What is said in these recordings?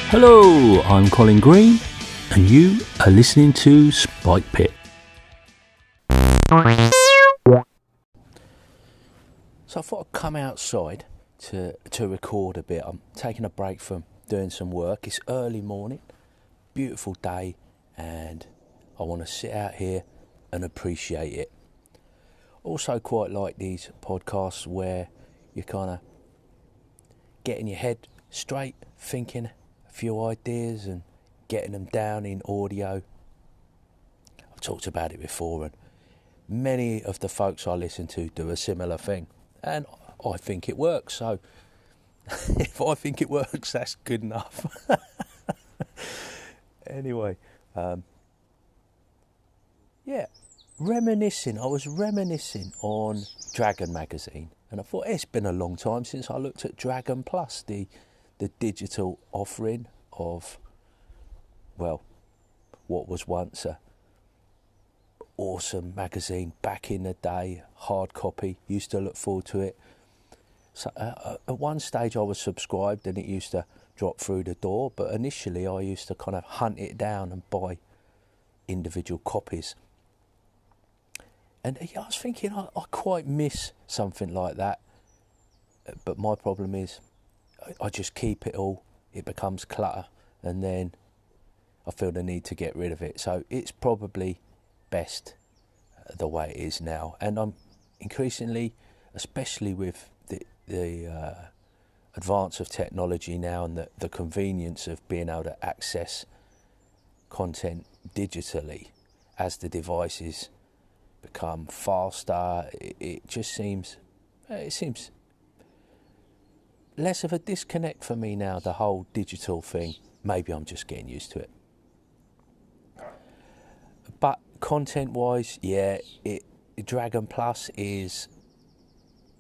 Hello, I'm Colin Green, and you are listening to Spikepit. So I thought I'd come outside to record a bit. I'm taking a break from doing some work. It's early morning, beautiful day, and I want to sit out here and appreciate it. Also quite like these podcasts where you kind of getting your head straight, thinking a few ideas and getting them down in audio. I've talked about it before, and many of the folks I listen to do a similar thing, and I think it works. So if I think it works, that's good enough. Anyway, reminiscing. I was reminiscing on Dragon magazine, and I thought it's been a long time since I looked at Dragon Plus, the digital offering of, well, what was once a awesome magazine back in the day, hard copy. Used to look forward to it. So at one stage I was subscribed and it used to drop through the door, but initially I used to kind of hunt it down and buy individual copies. And I was thinking I quite miss something like that, but my problem is I just keep it all. It becomes clutter, and then I feel the need to get rid of it. So it's probably best the way it is now. And I'm increasingly, especially with the advance of technology now and the convenience of being able to access content digitally as the devices become faster, it just seems less of a disconnect for me now, the whole digital thing. Maybe I'm just getting used to it. But content-wise, Dragon Plus is,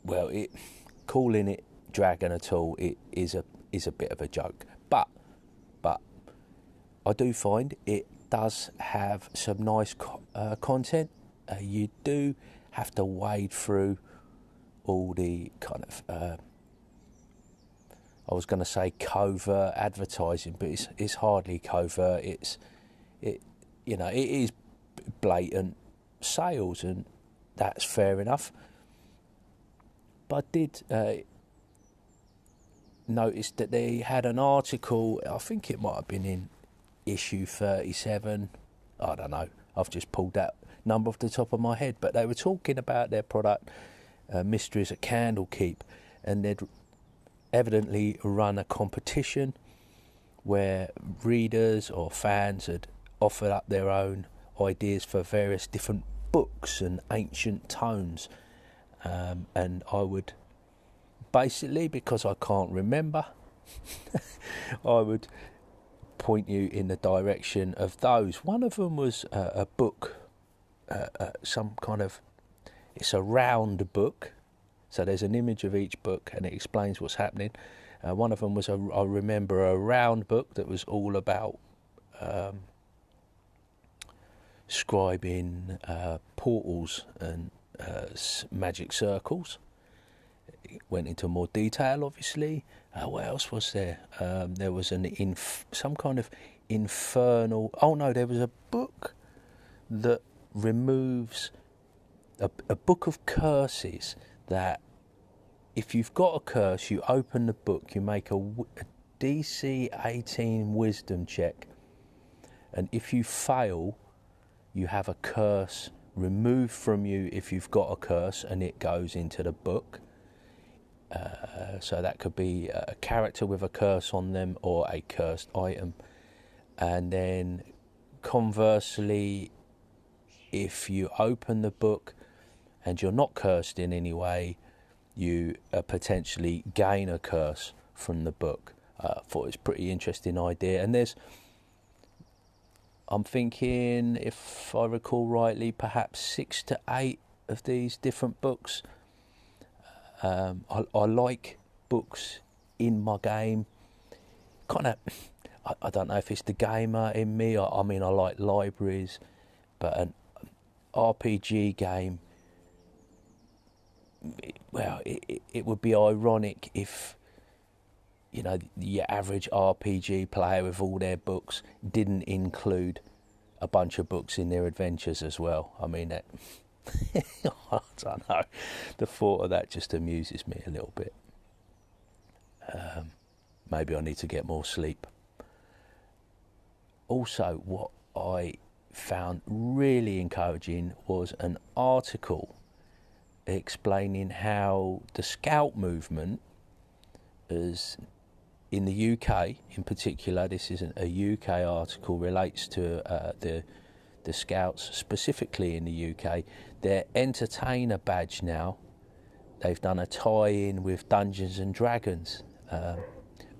well, calling it Dragon at all, it is a bit of a joke. But I do find it does have some nice content. You do have to wade through all the kind of I was going to say covert advertising, but it's hardly covert. It is blatant sales, and that's fair enough. But I did notice that they had an article. I think it might have been in issue 37. I don't know. I've just pulled that number off the top of my head. But they were talking about their product, Mysteries at Candlekeep, and they'd evidently run a competition where readers or fans had offered up their own ideas for various different books and ancient tomes, and I would basically, because I can't remember, I would point you in the direction of those. One of them was a book, some kind of, it's a round book. So there's an image of each book and it explains what's happening. One of them was, I remember, a round book that was all about scribing portals and magic circles. It went into more detail, obviously. What else was there? There was some kind of infernal... Oh no, there was a book that removes... A book of curses that if you've got a curse, you open the book, you make a DC 18 wisdom check, and if you fail, you have a curse removed from you if you've got a curse, and it goes into the book. So that could be a character with a curse on them or a cursed item. And then conversely, if you open the book and you're not cursed in any way, you potentially gain a curse from the book. I thought it's a pretty interesting idea. And I'm thinking, if I recall rightly, perhaps 6 to 8 of these different books. I like books in my game. Kind of, I don't know if it's the gamer in me. I mean, I like libraries, but an RPG game, well, it would be ironic if you know, your average RPG player with all their books didn't include a bunch of books in their adventures as well. I mean, I don't know. The thought of that just amuses me a little bit. Maybe I need to get more sleep. Also, what I found really encouraging was an article explaining how the Scout movement is in the UK in particular. This isn't a UK article, relates to the Scouts specifically in the UK. Their entertainer badge now, they've done a tie-in with Dungeons and Dragons.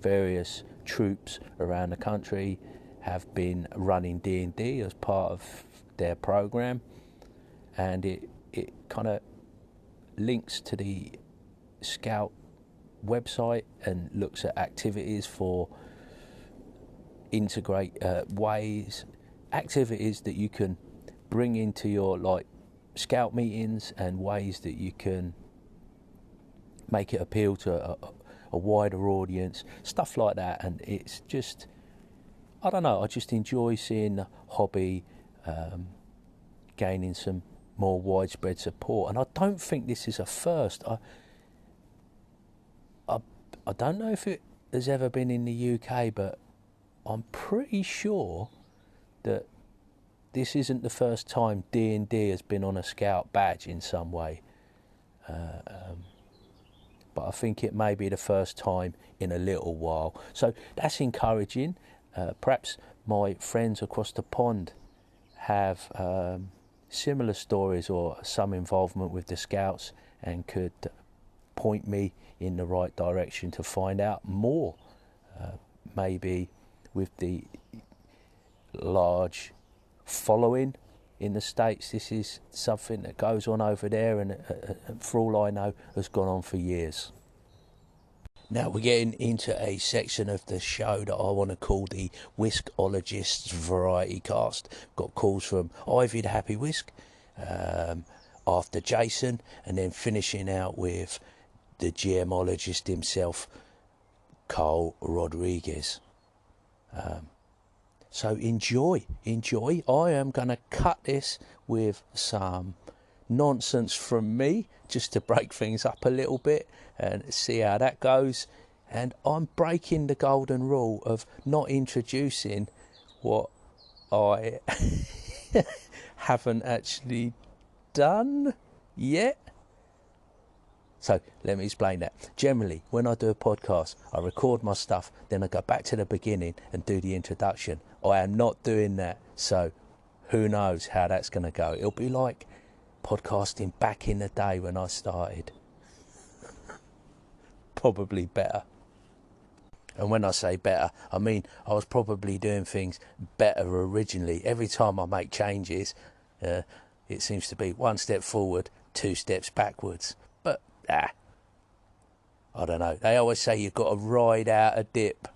Various troops around the country have been running D&D as part of their program, and it kind of links to the Scout website and looks at activities for activities that you can bring into your like Scout meetings, and ways that you can make it appeal to a wider audience, stuff like that. And it's just, I don't know, I just enjoy seeing the hobby gaining some more widespread support. And I don't think this is a first. I don't know if it has ever been in the UK, but I'm pretty sure that this isn't the first time D&D has been on a Scout badge in some way. But I think it may be the first time in a little while. So that's encouraging. Perhaps my friends across the pond have similar stories or some involvement with the Scouts and could point me in the right direction to find out more. Maybe with the large following in the States, this is something that goes on over there, and for all I know has gone on for years. Now we're getting into a section of the show that I want to call the Whiskologist Variety Cast. Got calls from Ivy the Happy Whisk, after Jason, and then finishing out with the GMologist himself, Karl Rodriguez. So enjoy. I am going to cut this with some nonsense from me, just to break things up a little bit and see how that goes. And I'm breaking the golden rule of not introducing what I haven't actually done yet. So let me explain that. Generally, when I do a podcast, I record my stuff, then I go back to the beginning and do the introduction. I am not doing that, so who knows how that's going to go. It'll be like podcasting back in the day when I started. Probably better. And when I say better, I mean I was probably doing things better originally. Every time I make changes, it seems to be one step forward, two steps backwards. But I don't know. They always say you've got to ride out a dip.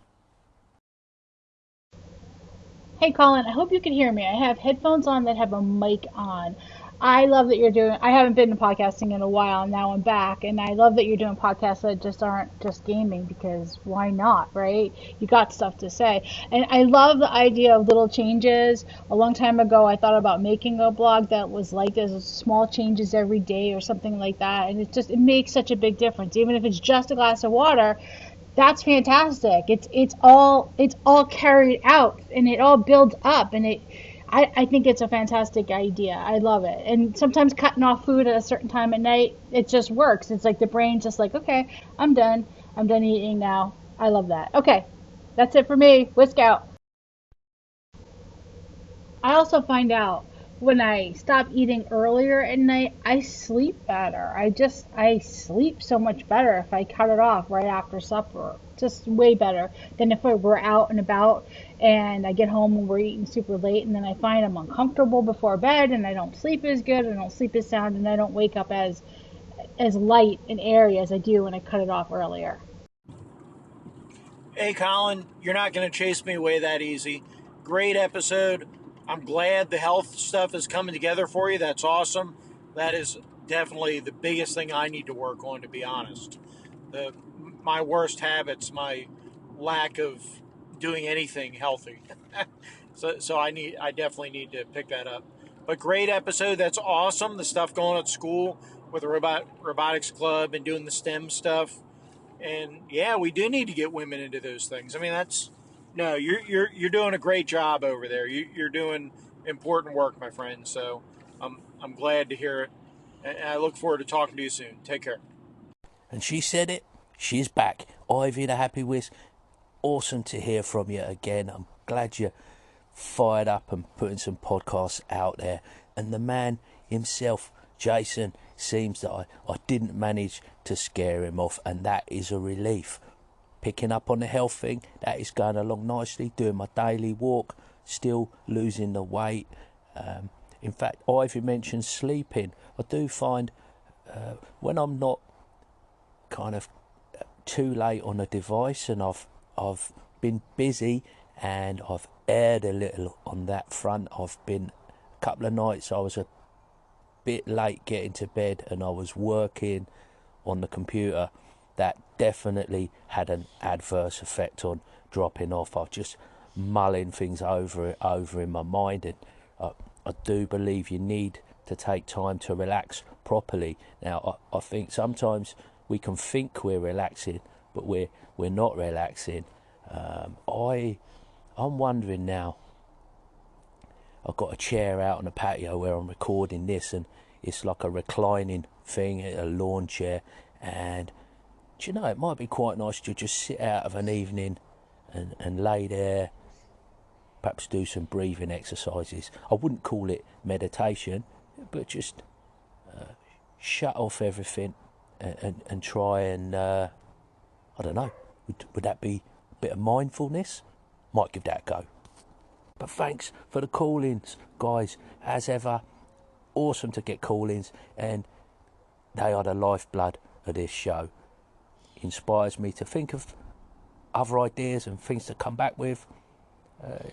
Hey Colin, I hope you can hear me. I have headphones on that have a mic on. I love that you're doing, I haven't been to podcasting in a while, now I'm back, and I love that you're doing podcasts that just aren't just gaming, because why not, right? You got stuff to say. And I love the idea of little changes. A long time ago, I thought about making a blog that was like there's small changes every day or something like that, and it makes such a big difference. Even if it's just a glass of water, that's fantastic. It's all carried out, and it all builds up, and I think it's a fantastic idea. I love it. And sometimes cutting off food at a certain time at night, it just works. It's like the brain's just like, okay, I'm done eating now. I love that. Okay, that's it for me. Whisk out. I also find out when I stop eating earlier at night, I sleep better. I sleep so much better if I cut it off right after supper. Just way better than if we're out and about and I get home and we're eating super late, and then I find I'm uncomfortable before bed, and I don't sleep as good, I don't sleep as sound, and I don't wake up as light and airy as I do when I cut it off earlier. Hey, Colin, you're not going to chase me away that easy. Great episode. I'm glad the health stuff is coming together for you. That's awesome. That is definitely the biggest thing I need to work on, to be honest. My worst habits, my lack of doing anything healthy. So I definitely need to pick that up. But great episode. That's awesome. The stuff going at school with the robotics club and doing the STEM stuff. And yeah, we do need to get women into those things. I mean, you're doing a great job over there. You're doing important work, my friend. So I'm glad to hear it. And I look forward to talking to you soon. Take care. And she said it. She's back. Ivy the Happy Whisk. Awesome to hear from you again. I'm glad you're fired up and putting some podcasts out there. And the man himself, Jason, seems that I didn't manage to scare him off, and that is a relief. Picking up on the health thing, that is going along nicely. Doing my daily walk, still losing the weight. In fact, Ivy mentioned sleeping. I do find when I'm not kind of too late on a device and I've been busy and I've erred a little on that front. I've been a couple of nights I was a bit late getting to bed and I was working on the computer. That definitely had an adverse effect on dropping off. I was just mulling things over in my mind, and I do believe you need to take time to relax properly. Now I think sometimes we can think we're relaxing, but we're not relaxing. I'm wondering now. I've got a chair out on the patio where I'm recording this, and it's like a reclining thing, a lawn chair. And do you know, it might be quite nice to just sit out of an evening and lay there, perhaps do some breathing exercises. I wouldn't call it meditation, but just shut off everything and try and, I don't know, would that be a bit of mindfulness? Might give that a go. But thanks for the call-ins, guys. As ever, awesome to get call-ins, and they are the lifeblood of this show. Inspires me to think of other ideas and things to come back with. And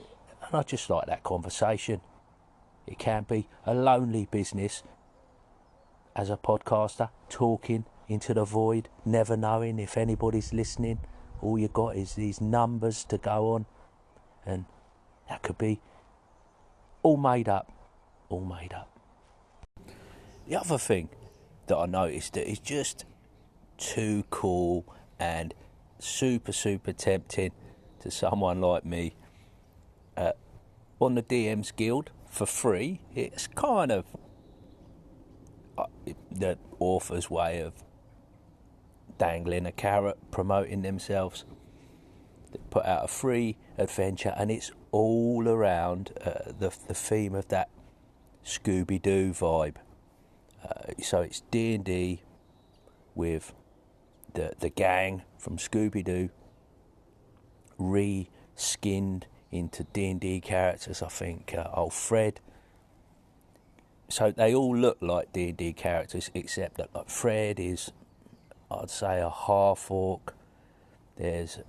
I just like that conversation. It can be a lonely business as a podcaster, talking into the void, never knowing if anybody's listening. All you got is these numbers to go on, and that could be all made up. The other thing that I noticed that is just too cool and super tempting to someone like me, on the DMs Guild for free, it's kind of the author's way of dangling a carrot, promoting themselves. They put out a free adventure, and it's all around the theme of that Scooby-Doo vibe. So it's D&D with the gang from Scooby-Doo re-skinned into D&D characters. I think old Fred. So they all look like D&D characters, except that like Fred is, I'd say, a half-orc. There's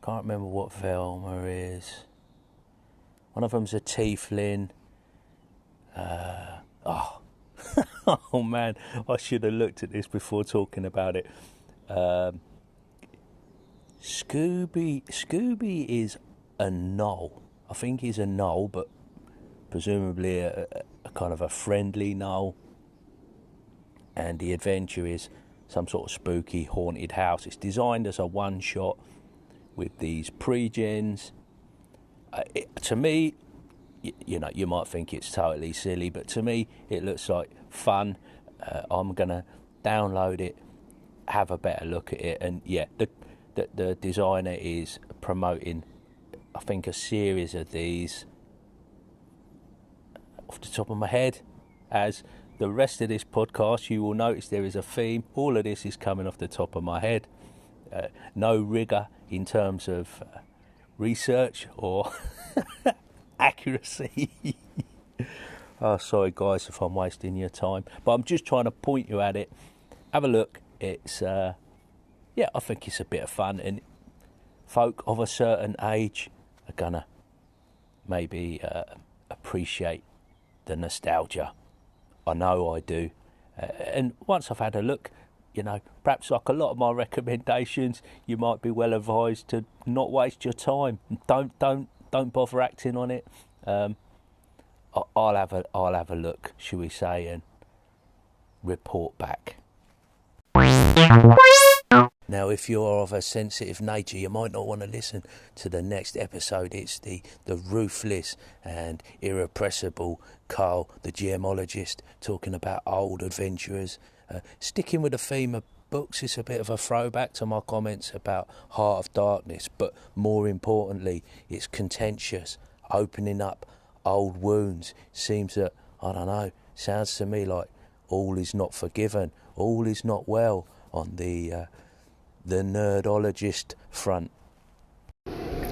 can't remember what Velma is. One of them's a tiefling. Oh man, I should have looked at this before talking about it. Scooby is a gnoll. I think he's a gnoll, but presumably a kind of a friendly gnoll. And the adventure is some sort of spooky haunted house. It's designed as a one-shot with these pre-gens. To me, you know, you might think it's totally silly, but to me it looks like fun. I'm gonna download it, have a better look at it, and yeah, the designer is promoting, I think, a series of these off the top of my head. As the rest of this podcast, you will notice there is a theme. All of this is coming off the top of my head. No rigour in terms of research or accuracy. Oh, sorry guys if I'm wasting your time, but I'm just trying to point you at it. Have a look. It's I think it's a bit of fun, and folk of a certain age are gonna maybe appreciate the nostalgia. I know I do. And once I've had a look, perhaps like a lot of my recommendations, you might be well advised to not waste your time. Don't bother acting on it. I'll have a look, shall we say, and report back. Now, if you're of a sensitive nature, you might not want to listen to the next episode. It's the ruthless and irrepressible Karl, the gemologist, talking about old adventurers. Sticking with the theme of books, it's a bit of a throwback to my comments about Heart of Darkness, but more importantly, it's contentious, opening up old wounds. Seems that, I don't know, sounds to me like all is not forgiven, all is not well on the nerdologist front.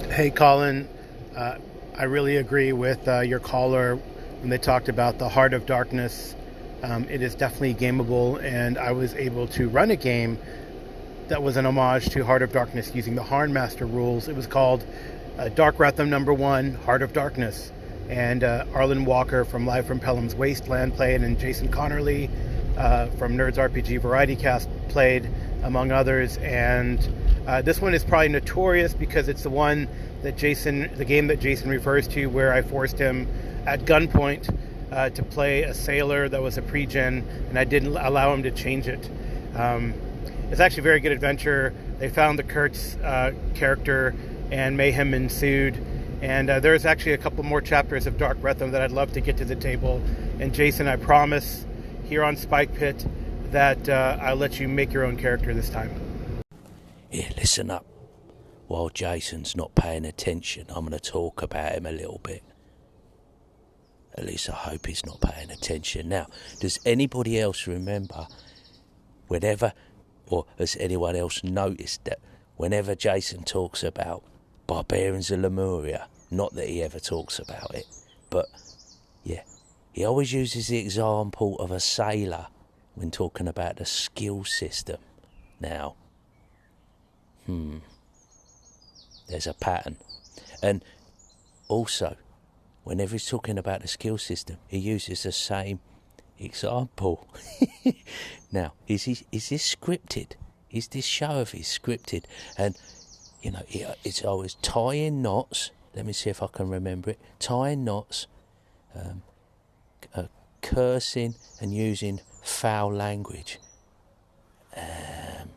Hey, Colin, I really agree with your caller when they talked about the Heart of Darkness. It is definitely gameable, and I was able to run a game that was an homage to Heart of Darkness using the Harnmaster rules. It was called Dark Wratham No. 1, Heart of Darkness. And Arlen Walker from Live from Pelham's Wasteland played, and Jason Connerly from Nerds RPG Variety Cast played, among others. And this one is probably notorious because it's the game that Jason refers to, where I forced him at gunpoint to play a sailor that was a pre-gen, and I didn't allow him to change it. It's actually a very good adventure. They found the Kurtz character, and mayhem ensued. And there's actually a couple more chapters of Dark Wratham that I'd love to get to the table. And Jason, I promise here on Spikepit that I'll let you make your own character this time. Yeah, listen up. While Jason's not paying attention, I'm going to talk about him a little bit. At least I hope he's not paying attention. Now, does anybody else remember or has anyone else noticed that whenever Jason talks about Barbarians of Lemuria, not that he ever talks about it, but yeah, he always uses the example of a sailor when talking about the skill system. Now, there's a pattern. And also, whenever he's talking about the skill system, he uses the same example. Now, is this scripted? Is this show of his scripted? And it's always tying knots. Let me see if I can remember it. Tying knots, cursing and using foul language. And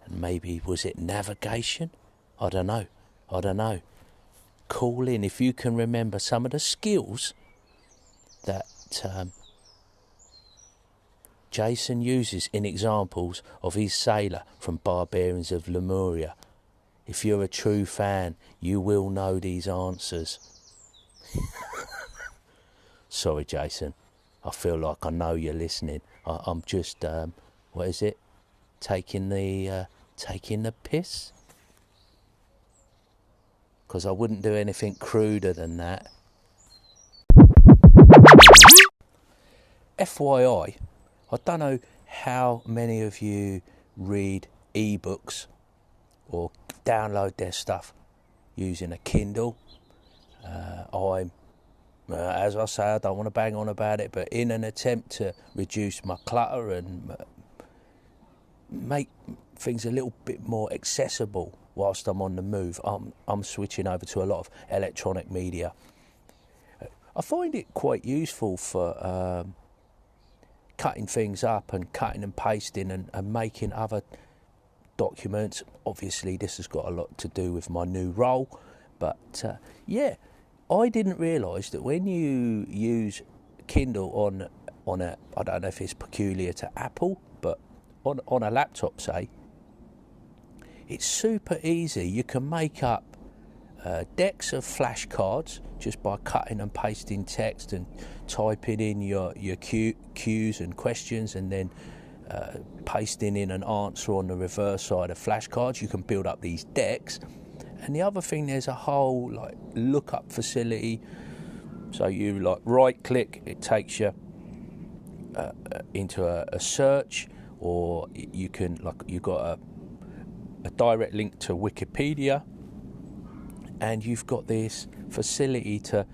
maybe, was it navigation? I don't know. Call in if you can remember some of the skills that Jason uses in examples of his sailor from Barbarians of Lemuria. If you're a true fan, you will know these answers. Sorry, Jason. I feel like I know you're listening. I'm just, what is it? Taking the piss? Because I wouldn't do anything cruder than that. FYI, I don't know how many of you read ebooks or download their stuff using a Kindle. As I say, I don't want to bang on about it, but in an attempt to reduce my clutter and make things a little bit more accessible whilst I'm on the move, I'm switching over to a lot of electronic media. I find it quite useful for cutting things up and cutting and pasting and making other documents. Obviously, this has got a lot to do with my new role, but I didn't realise that when you use Kindle on a, I don't know if it's peculiar to Apple, but on a laptop, say, it's super easy. You can make up decks of flashcards just by cutting and pasting text and typing in your cues and questions, and then pasting in an answer on the reverse side of flashcards. You can build up these decks. And the other thing, there's a whole lookup facility. So you right click, it takes you into a search, or you can you've got a direct link to Wikipedia, and you've got this facility to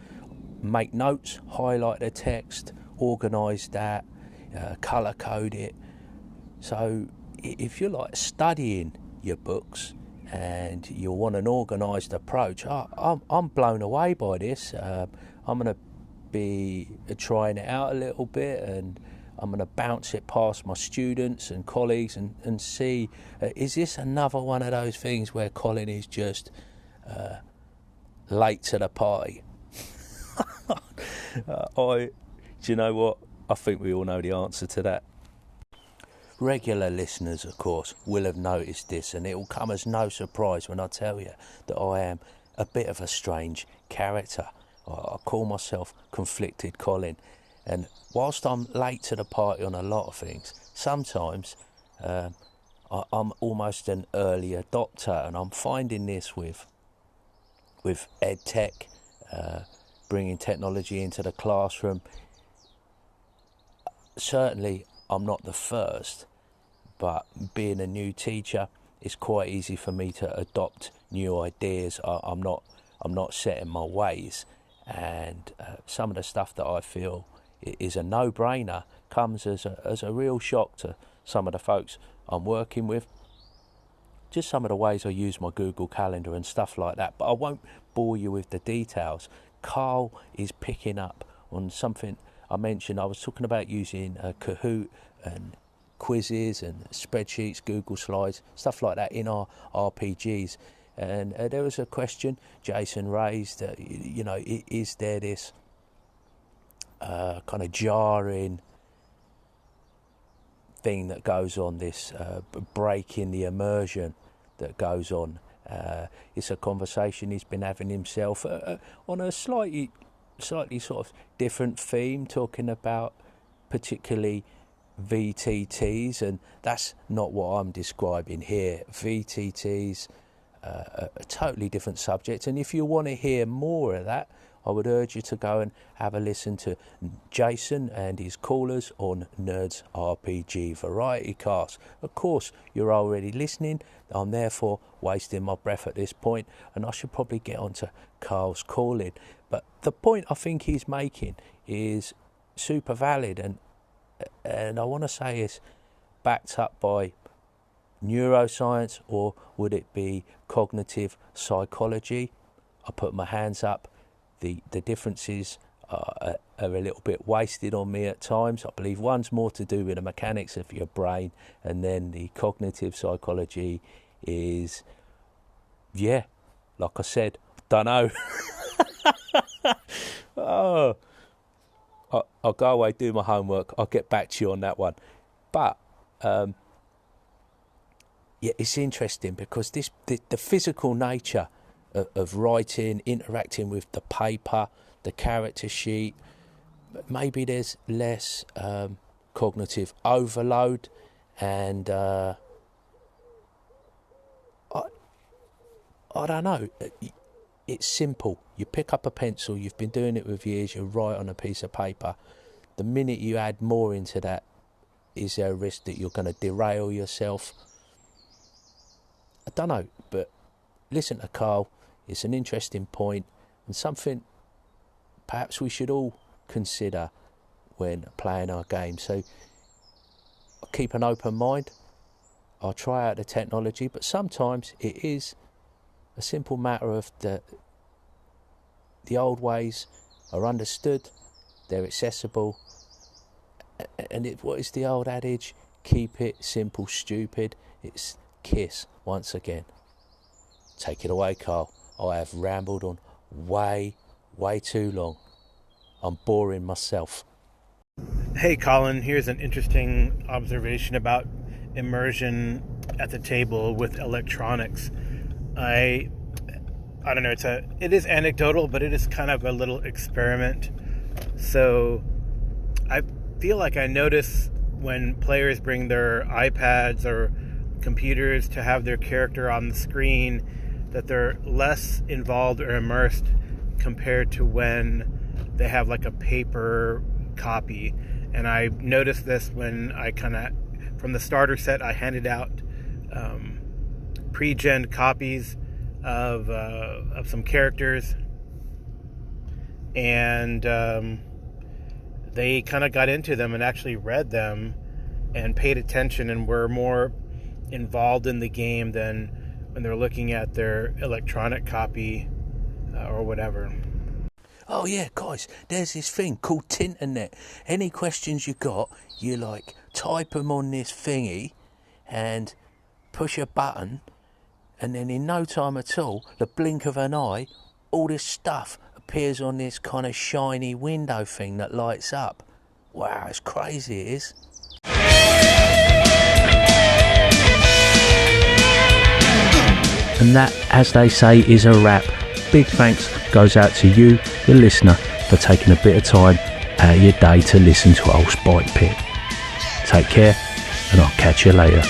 make notes, highlight the text, organise that, colour code it, So if you're like studying your books and you want an organised approach, I'm blown away by this. I'm going to be trying it out a little bit, and I'm going to bounce it past my students and colleagues and see, is this another one of those things where Colin is just late to the party? Do you know what? I think we all know the answer to that. Regular listeners, of course, will have noticed this, and it will come as no surprise when I tell you that I am a bit of a strange character. I call myself Conflicted Colin, and whilst I'm late to the party on a lot of things, sometimes I'm almost an early adopter, and I'm finding this with ed tech, bringing technology into the classroom. Certainly I'm not the first, but being a new teacher, it's quite easy for me to adopt new ideas. I'm not set in my ways, and some of the stuff that I feel is a no-brainer comes as a real shock to some of the folks I'm working with. Just some of the ways I use my Google Calendar and stuff like that, but I won't bore you with the details. Karl is picking up on something I mentioned. I was talking about using Kahoot and quizzes and spreadsheets, Google Slides, stuff like that in our RPGs. And there was a question Jason raised, is there this kind of jarring thing that goes on, this break in the immersion that goes on? It's a conversation he's been having himself on a slightly sort of different theme, talking about particularly VTTs, and that's not what I'm describing here. VTTs, a totally different subject, and if you want to hear more of that, I would urge you to go and have a listen to Jason and his callers on Nerds RPG Variety Cast. Of course, you're already listening. I'm therefore wasting my breath at this point, and I should probably get on to Karl's calling. But the point I think he's making is super valid, and I want to say it's backed up by neuroscience, or would it be cognitive psychology? I put my hands up. The differences are a little bit wasted on me at times. I believe one's more to do with the mechanics of your brain, and then the cognitive psychology is, like I said, don't know. I'll go away, do my homework. I'll get back to you on that one. But it's interesting because the physical nature of writing, interacting with the paper, the character sheet, maybe there's less cognitive overload, and I don't know, it's simple. You pick up a pencil, you've been doing it with years, you write on a piece of paper. The minute you add more into that, is there a risk that you're going to derail yourself? I don't know, but listen to Karl. It's an interesting point, and something perhaps we should all consider when playing our game. So I'll keep an open mind. I'll try out the technology, but sometimes it is a simple matter of the old ways are understood, they're accessible, and what is the old adage? Keep it simple, stupid. It's KISS once again. Take it away, Karl. I have rambled on way too long. I'm boring myself. Hey, Colin, here's an interesting observation about immersion at the table with electronics. I don't know, it is anecdotal, but it is kind of a little experiment. So I feel like I notice when players bring their iPads or computers to have their character on the screen, that they're less involved or immersed compared to when they have like a paper copy. And I noticed this when I from the starter set, I handed out pre-gen copies of some characters, and they kind of got into them and actually read them, and paid attention and were more involved in the game than when they're looking at their electronic copy or whatever. Oh yeah, guys, there's this thing called Tinternet. Any questions you got, you like type them on this thingy and push a button, and then in no time at all, the blink of an eye, all this stuff appears on this kind of shiny window thing that lights up. Wow, it's crazy, it is. And that, as they say, is a wrap. Big thanks goes out to you, the listener, for taking a bit of time out of your day to listen to old Spikepit. Take care, and I'll catch you later.